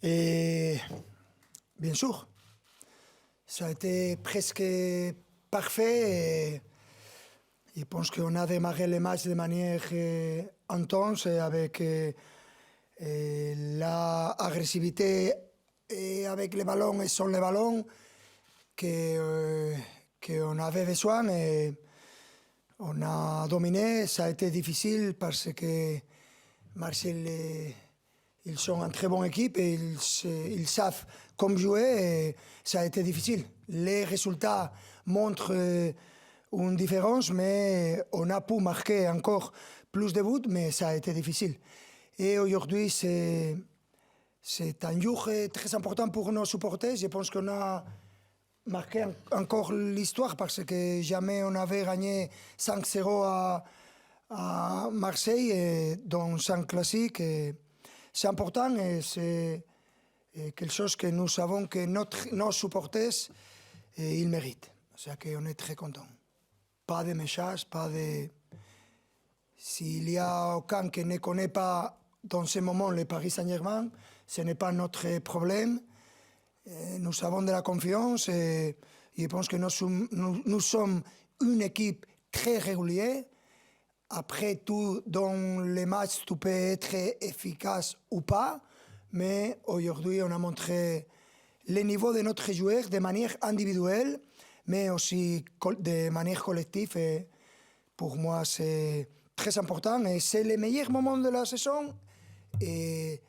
Et bien sûr, ça a été presque parfait. Et je pense qu'on a démarré le match de manière intense avec l'agressivité et avec le ballon et sans le ballon qu'on avait besoin. Et on a dominé. Ça a été difficile parce que Marseille, ils sont une très bonne équipe et ils savent comment jouer. Et ça a été difficile. Les résultats montrent une différence, mais on a pu marquer encore plus de buts, mais ça a été difficile. Et aujourd'hui, c'est un jour très important pour nos supporters. Je pense qu'on a marqué encore l'histoire parce que jamais on avait gagné 5-0 à Marseille dans un classique. C'est important et c'est quelque chose que nous savons que nos supporters, ils méritent. C'est qu'on est très contents. Pas de messages, pas de... S'il y a aucun qui ne connaît pas dans ce moment le Paris Saint-Germain, ce n'est pas notre problème. Nous avons de la confiance et je pense que nous sommes une équipe très régulière. Après tout, dans les matchs, tu peux être efficace ou pas, mais aujourd'hui, on a montré le niveau de notre joueur de manière individuelle, mais aussi de manière collective. Et pour moi, c'est très important et c'est le meilleur moment de la saison. Et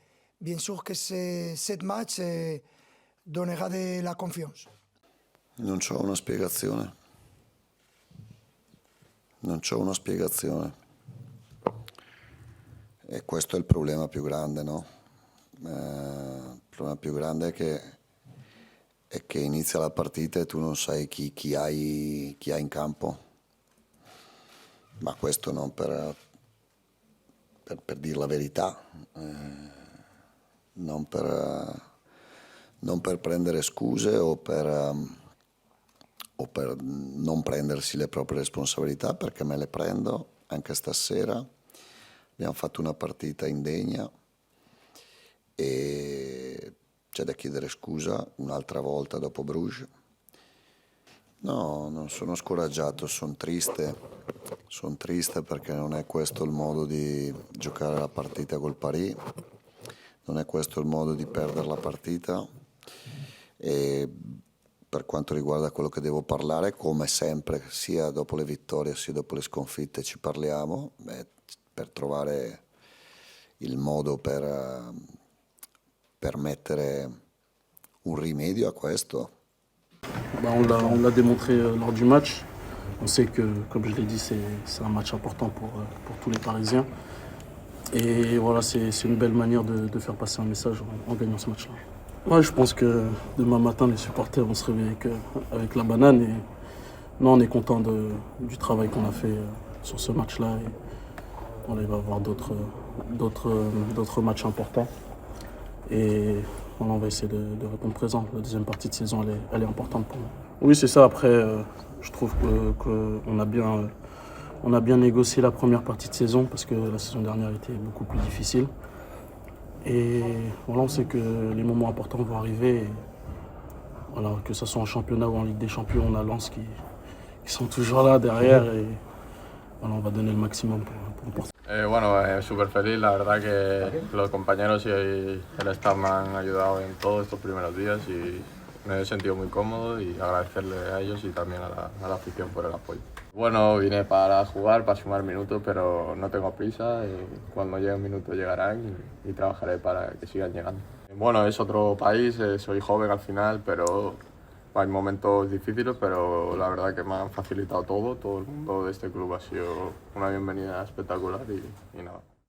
bien sûr que ce match donnera de la confiance. Non c'ho una spiegazione. Non c'ho una spiegazione. E questo è il problema più grande, no? Il problema più grande è che inizia la partita e tu non sai chi hai in campo. Ma questo non per dire la verità, non per prendere scuse o per non prendersi le proprie responsabilità, perché me le prendo anche stasera. Abbiamo fatto una partita indegna e c'è da chiedere scusa un'altra volta dopo Bruges. No, non sono scoraggiato, sono triste perché non è questo il modo di giocare la partita col Paris, non è questo il modo di perdere la partita. E per quanto riguarda quello che devo parlare, come sempre, sia dopo le vittorie sia dopo le sconfitte ci parliamo, per trovare il modo per mettere un rimedio a questo. On l'a démontré lors du match. On sait que, comme je l'ai dit, c'est un match important pour tous les Parisiens. Et voilà, c'est une belle manière de faire passer un message en gagnant ce match-là. Ouais, je pense que demain matin, les supporters vont se réveiller avec la banane. Et non, on est content du travail qu'on a fait sur ce match-là. Et voilà, il va y avoir d'autres matchs importants. Et voilà, on va essayer de répondre présent. La deuxième partie de saison, elle est importante pour nous. Oui, c'est ça. Après, je trouve qu'on a bien négocié la première partie de saison parce que la saison dernière était beaucoup plus difficile. Et voilà, on sait que les moments importants vont arriver. Et voilà, que ce soit en championnat ou en Ligue des Champions, on a Lens qui sont toujours là derrière. Et voilà, on va donner le maximum pour porter. Bueno, súper feliz, la verdad que los compañeros y el staff me han ayudado en todos estos primeros días y me he sentido muy cómodo y agradecerle a ellos y también a la afición por el apoyo. Bueno, vine para jugar, para sumar minutos, pero no tengo prisa. Cuando lleguen minutos llegarán y trabajaré para que sigan llegando. Bueno, es otro país, soy joven al final, pero hay momentos difíciles, pero la verdad que me han facilitado todo el mundo de este club ha sido una bienvenida espectacular y nada.